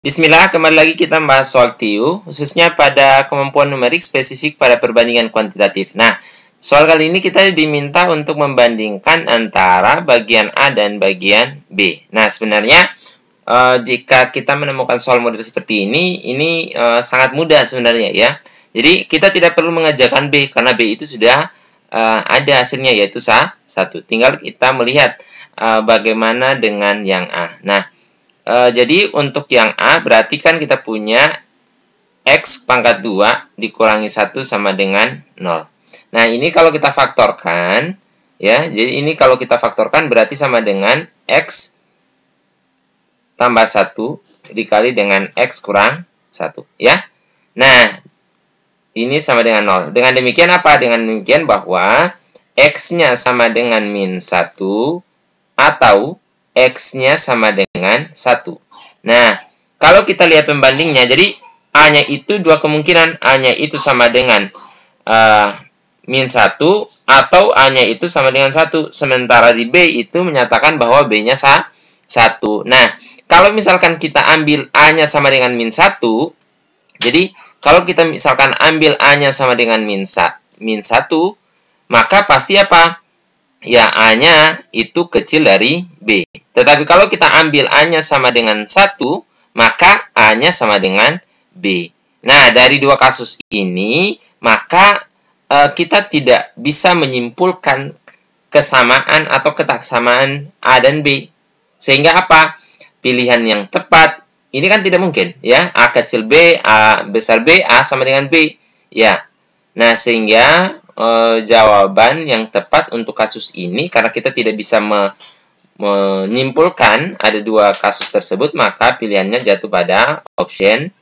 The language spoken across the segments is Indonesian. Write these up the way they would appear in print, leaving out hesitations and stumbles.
Bismillah, kembali lagi kita membahas soal TIU, khususnya pada kemampuan numerik spesifik pada perbandingan kuantitatif. Nah, soal kali ini kita diminta untuk membandingkan antara bagian A dan bagian B. Nah, sebenarnya jika kita menemukan soal model seperti ini sangat mudah sebenarnya ya. Jadi, kita tidak perlu mengerjakan B, karena B itu sudah ada hasilnya, yaitu 1. Tinggal kita melihat bagaimana dengan yang A. Nah, jadi untuk yang A berarti kan kita punya X pangkat 2 dikurangi 1 sama dengan 0. Nah, ini kalau kita faktorkan, ya, jadi ini kalau kita faktorkan berarti sama dengan X tambah 1 dikali dengan X kurang 1, ya. Nah, ini sama dengan 0. Dengan demikian apa? Dengan demikian bahwa X-nya sama dengan min 1 atau X-nya sama dengan 1. Nah, kalau kita lihat pembandingnya, jadi A-nya itu dua kemungkinan. A-nya itu sama dengan min 1 atau A-nya itu sama dengan 1. Sementara di B itu menyatakan bahwa B-nya 1. Nah, kalau misalkan kita ambil A-nya sama dengan min 1, jadi kalau kita misalkan ambil A-nya sama dengan min 1, maka pasti apa? Ya, A-nya itu kecil dari B. Tetapi kalau kita ambil A-nya sama dengan 1, maka A-nya sama dengan B. Nah, dari dua kasus ini, maka kita tidak bisa menyimpulkan kesamaan atau ketaksamaan A dan B. Sehingga apa? Pilihan yang tepat, ini kan tidak mungkin, ya. A kecil B, A besar B, A sama dengan B. Ya. Nah, sehingga jawaban yang tepat untuk kasus ini, karena kita tidak bisa menyimpulkan ada dua kasus tersebut, maka pilihannya jatuh pada option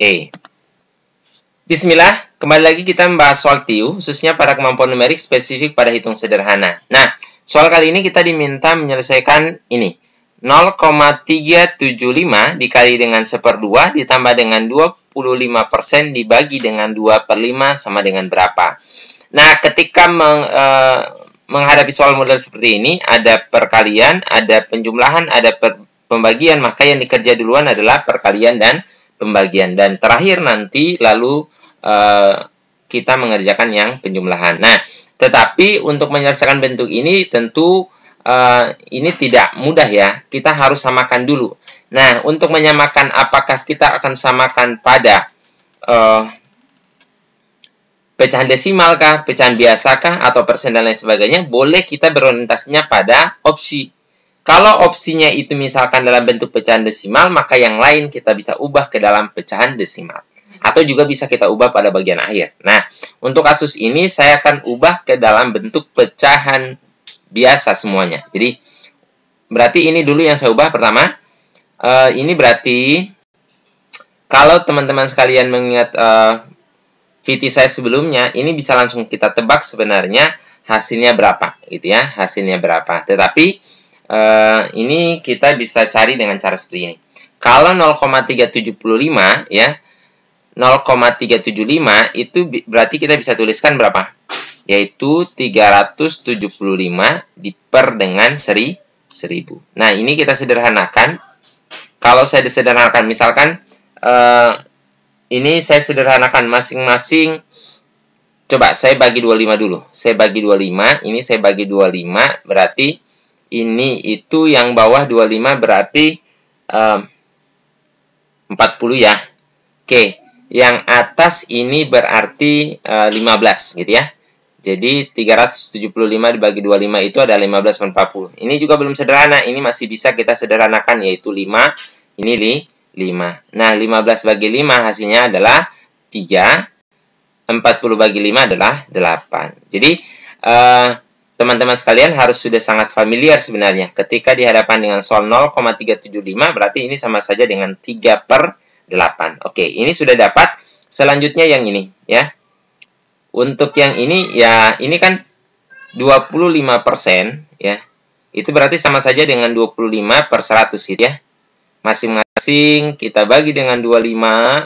A. Bismillah, kembali lagi kita membahas soal TIU, khususnya pada kemampuan numerik spesifik pada hitung sederhana. Nah, soal kali ini kita diminta menyelesaikan ini. 0,375 dikali dengan 1/2 ditambah dengan 25% dibagi dengan 2/5 sama dengan berapa? Nah, ketika menghadapi soal model seperti ini, ada perkalian, ada penjumlahan, ada pembagian, maka yang dikerja duluan adalah perkalian dan pembagian. Dan terakhir nanti lalu kita mengerjakan yang penjumlahan. Nah, tetapi untuk menyelesaikan bentuk ini tentu ini tidak mudah ya. Kita harus samakan dulu. Nah, untuk menyamakan, apakah kita akan samakan pada pecahan desimal kah, pecahan biasa kah, atau persen dan lain sebagainya, boleh kita berorientasinya pada opsi. Kalau opsinya itu misalkan dalam bentuk pecahan desimal, maka yang lain kita bisa ubah ke dalam pecahan desimal. Atau juga bisa kita ubah pada bagian akhir. Nah, untuk kasus ini saya akan ubah ke dalam bentuk pecahan biasa semuanya. Jadi, berarti ini dulu yang saya ubah pertama. Ini berarti, kalau teman-teman sekalian mengingat VT saya sebelumnya, ini bisa langsung kita tebak sebenarnya hasilnya berapa, gitu ya, hasilnya berapa. Tetapi ini kita bisa cari dengan cara seperti ini. Kalau 0,375 ya, 0,375 itu berarti kita bisa tuliskan berapa? Yaitu 375 diper dengan 1000. Nah, ini kita sederhanakan. Kalau saya disederhanakan, misalkan ini saya sederhanakan masing-masing. Coba saya bagi 25 dulu. Saya bagi 25, ini saya bagi 25, berarti ini itu yang bawah 25 berarti 40 ya. Oke, yang atas ini berarti 15 gitu ya. Jadi 375 dibagi 25 itu ada 15/40. Ini juga belum sederhana, ini masih bisa kita sederhanakan, yaitu 5, ini 5. Nah, 15 bagi 5 hasilnya adalah 3. 40 bagi 5 adalah 8. Jadi, teman-teman sekalian harus sudah sangat familiar sebenarnya. Ketika dihadapkan dengan soal 0,375, berarti ini sama saja dengan 3/8. Oke, ini sudah dapat. Selanjutnya yang ini, ya. Untuk yang ini, ya, ini kan 25%, ya. Itu berarti sama saja dengan 25/100, gitu ya. Masing-masing kita bagi dengan 25,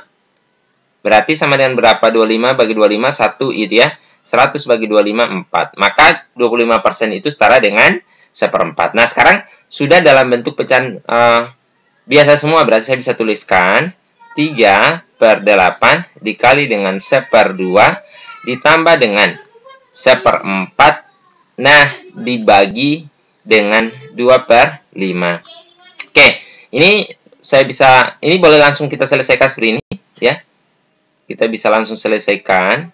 berarti sama dengan berapa? 25 bagi 25, 1 itu ya. 100 bagi 25, 4. Maka 25% itu setara dengan 1/4. Nah, sekarang sudah dalam bentuk pecahan biasa semua, berarti saya bisa tuliskan 3/8 dikali dengan 1/2 ditambah dengan 1/4. Nah, dibagi dengan 2/5. Oke, ini ini boleh langsung kita selesaikan seperti ini, ya. Kita bisa langsung selesaikan.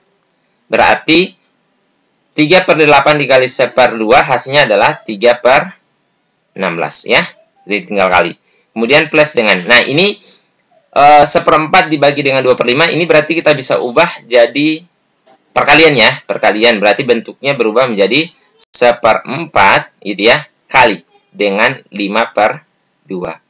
Berarti 3/8 dikali 1/2 hasilnya adalah 3/16, ya. Jadi tinggal kali. Kemudian plus dengan, nah ini 1/4 dibagi dengan 2/5, ini berarti kita bisa ubah jadi perkalian, ya. Perkalian berarti bentuknya berubah menjadi 1/4 gitu ya, kali dengan 5/2.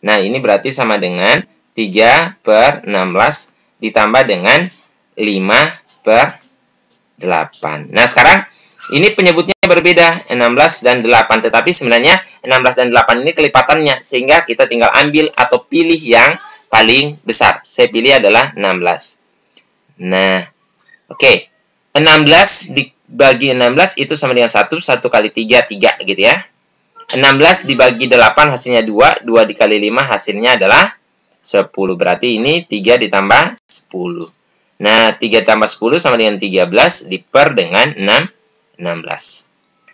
Nah, ini berarti sama dengan 3/16 ditambah dengan 5/8. Nah, sekarang ini penyebutnya berbeda, 16 dan 8. Tetapi sebenarnya 16 dan 8 ini kelipatannya, sehingga kita tinggal ambil atau pilih yang paling besar. Saya pilih adalah 16. Nah, oke. 16 dibagi 16 itu sama dengan 1 kali 3 gitu ya. 16 dibagi 8 hasilnya 2 dikali 5 hasilnya adalah 10. Berarti ini 3 ditambah 10. Nah, 3 ditambah 10 sama dengan 13 diper dengan 16.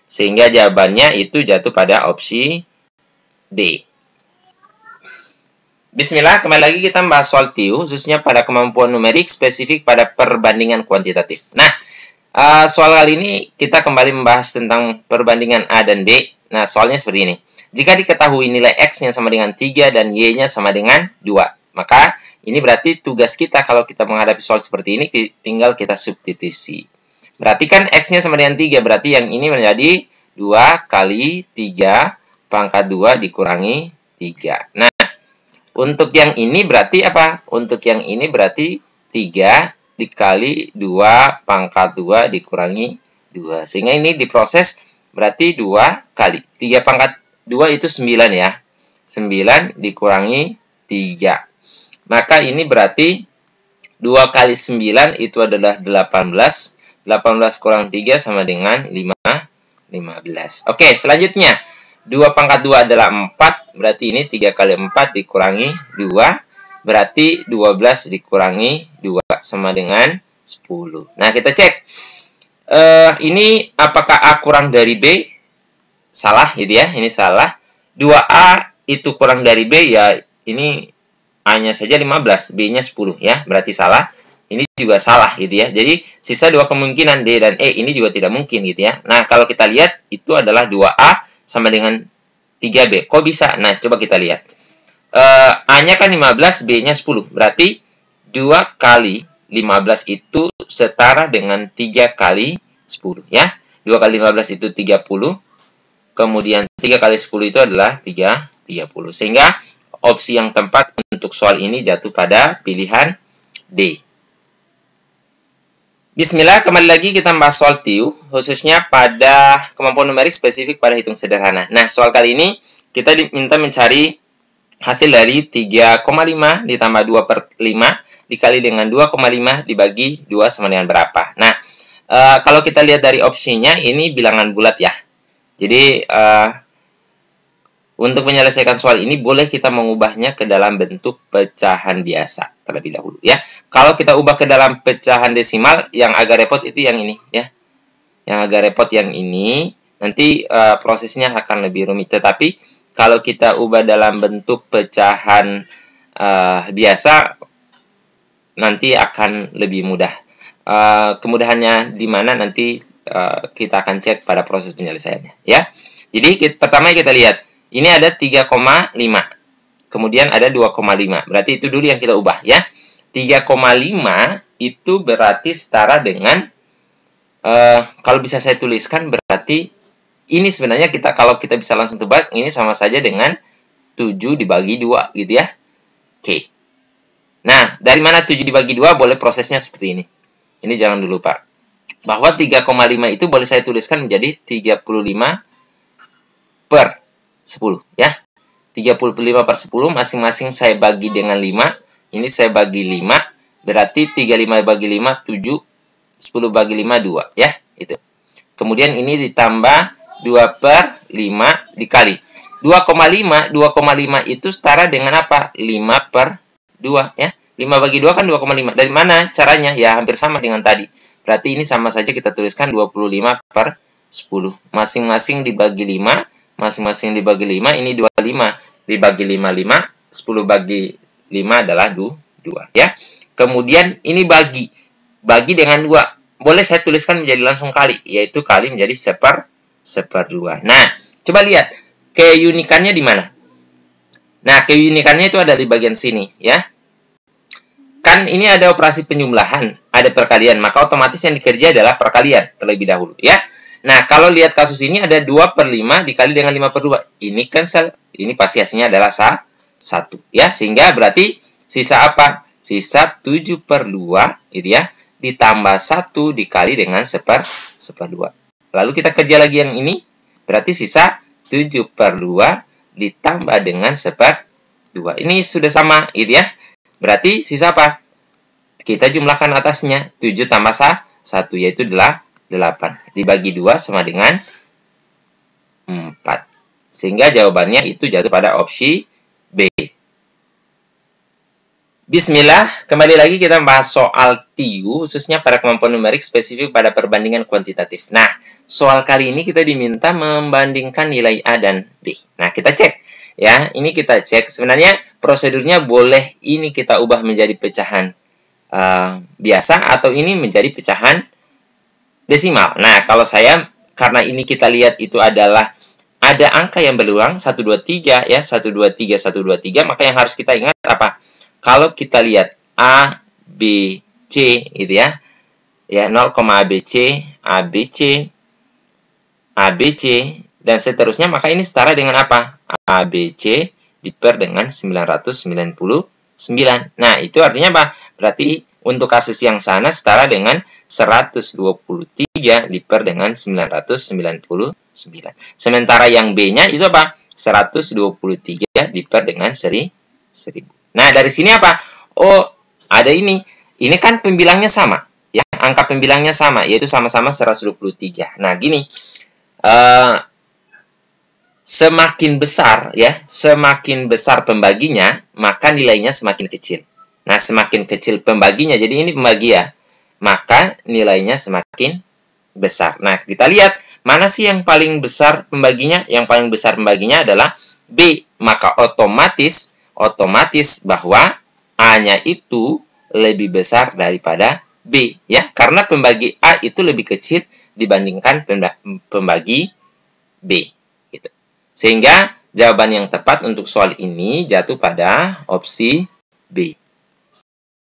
Sehingga jawabannya itu jatuh pada opsi D. Bismillah, kembali lagi kita membahas soal TIU, khususnya pada kemampuan numerik spesifik pada perbandingan kuantitatif. Nah, soal kali ini kita kembali membahas tentang perbandingan A dan B. Nah, soalnya seperti ini. Jika diketahui nilai X-nya sama dengan 3 dan Y-nya sama dengan 2, maka ini berarti tugas kita kalau kita menghadapi soal seperti ini, tinggal kita substitusi. Berarti kan X-nya sama dengan 3, berarti yang ini menjadi 2 kali 3 pangkat 2 dikurangi 3. Nah, untuk yang ini berarti apa? Untuk yang ini berarti 3 dikali 2 pangkat 2 dikurangi 2. Sehingga ini diproses berarti 2 kali. 3 pangkat 2 itu 9 ya. 9 dikurangi 3. Maka ini berarti 2 kali 9 itu adalah 18. 18 kurang 3 sama dengan 15. Oke, selanjutnya. 2 pangkat 2 adalah 4. Berarti ini 3 kali 4 dikurangi 2. Berarti 12 dikurangi 2 sama dengan 10. Nah, kita cek. Ini apakah A kurang dari B? Salah gitu ya, ini salah. 2A itu kurang dari B, ya ini A-nya saja 15, B-nya 10 ya, berarti salah. Ini juga salah gitu ya. Jadi sisa 2 kemungkinan D dan E, ini juga tidak mungkin gitu ya. Nah, kalau kita lihat itu adalah 2A sama dengan 3B. Kok bisa? Nah, coba kita lihat. A-nya kan 15, B-nya 10. Berarti 2 kali 15 itu setara dengan 3 kali 10 ya. 2 kali 15 itu 30. Kemudian 3 kali 10 itu adalah 30. Sehingga opsi yang tepat untuk soal ini jatuh pada pilihan D. Bismillah, kembali lagi kita membahas soal TIU, khususnya pada kemampuan numerik spesifik pada hitung sederhana. Nah, soal kali ini kita diminta mencari hasil dari 3,5 ditambah 2/5 dikali dengan 2,5 dibagi 2 sama dengan berapa. Nah, kalau kita lihat dari opsinya, ini bilangan bulat ya. Jadi, untuk menyelesaikan soal ini, boleh kita mengubahnya ke dalam bentuk pecahan biasa terlebih dahulu ya. Kalau kita ubah ke dalam pecahan desimal, yang agak repot itu yang ini ya. Yang agak repot yang ini, nanti prosesnya akan lebih rumit. Tetapi, kalau kita ubah dalam bentuk pecahan biasa, nanti akan lebih mudah. Kemudahannya di mana nanti kita akan cek pada proses penyelesaiannya ya. Jadi pertama kita lihat, ini ada 3,5. Kemudian ada 2,5. Berarti itu dulu yang kita ubah ya. 3,5 itu berarti setara dengan kalau bisa saya tuliskan berarti ini sebenarnya kalau kita bisa langsung tebak, ini sama saja dengan 7 dibagi 2 gitu ya. Oke. Nah, dari mana 7 dibagi 2? Boleh prosesnya seperti ini. Ini jangan dulu, Pak. Bahwa 3,5 itu boleh saya tuliskan menjadi 35 per 10, ya. 35 per 10, masing-masing saya bagi dengan 5. Ini saya bagi 5, berarti 35 bagi 5, 7. 10 bagi 5, 2, ya. Itu. Kemudian ini ditambah 2/5 dikali. 2,5 itu setara dengan apa? 5/2 ya. 5 bagi 2 kan 2,5. Dari mana caranya? Ya hampir sama dengan tadi. Berarti ini sama saja kita tuliskan 25/10. Masing-masing dibagi 5. Masing-masing dibagi 5. Ini 25. Dibagi 5, 5. 10 bagi 5 adalah 2. Ya. Kemudian ini bagi. Bagi dengan 2. Boleh saya tuliskan menjadi langsung kali. Yaitu kali menjadi 1/2. Nah, coba lihat. Keunikannya di mana? Nah, keunikannya itu ada di bagian sini. Ya. Kan ini ada operasi penjumlahan, ada perkalian, maka otomatis yang dikerja adalah perkalian terlebih dahulu, ya. Nah, kalau lihat kasus ini ada 2/5 dikali dengan 5/2. Ini cancel, ini pasti hasilnya adalah 1, ya. Sehingga berarti sisa apa? Sisa 7/2, gitu ya, ditambah 1 dikali dengan 1/2. Lalu kita kerja lagi yang ini, berarti sisa 7/2 ditambah dengan 1/2. Ini sudah sama, gitu ya. Berarti sisa apa? Kita jumlahkan atasnya. 7 tambah 1, yaitu 8. Dibagi 2 sama dengan 4. Sehingga jawabannya itu jatuh pada opsi B. Bismillah, kembali lagi kita membahas soal TIU, khususnya pada kemampuan numerik spesifik pada perbandingan kuantitatif. Nah, soal kali ini kita diminta membandingkan nilai A dan B. Nah, kita cek. Ya, ini kita cek. Sebenarnya prosedurnya boleh ini kita ubah menjadi pecahan biasa atau ini menjadi pecahan desimal. Nah, kalau saya, karena ini kita lihat itu adalah ada angka yang berulang, 1, 2, 3, ya, 1, 2, 3, 1, 2, 3, maka yang harus kita ingat apa? Kalau kita lihat A, B, C, gitu ya, 0, ABC, ABC, ABC, dan seterusnya, maka ini setara dengan apa? ABC diper dengan 999. Nah, itu artinya apa? Berarti untuk kasus yang sana setara dengan 123 diper dengan 999. Sementara yang B-nya itu apa? 123 diper dengan 1000. Nah, dari sini apa? Oh, ada ini. Ini kan pembilangnya sama. Ya, angka pembilangnya sama, yaitu sama-sama 123. Nah, gini. Semakin besar, ya, semakin besar pembaginya, maka nilainya semakin kecil. Nah, semakin kecil pembaginya, jadi ini pembagi ya, maka nilainya semakin besar. Nah, kita lihat, mana sih yang paling besar pembaginya? Yang paling besar pembaginya adalah B. Maka otomatis bahwa A-nya itu lebih besar daripada B, ya. Karena pembagi A itu lebih kecil dibandingkan pembagi B. Gitu. Sehingga jawaban yang tepat untuk soal ini jatuh pada opsi B.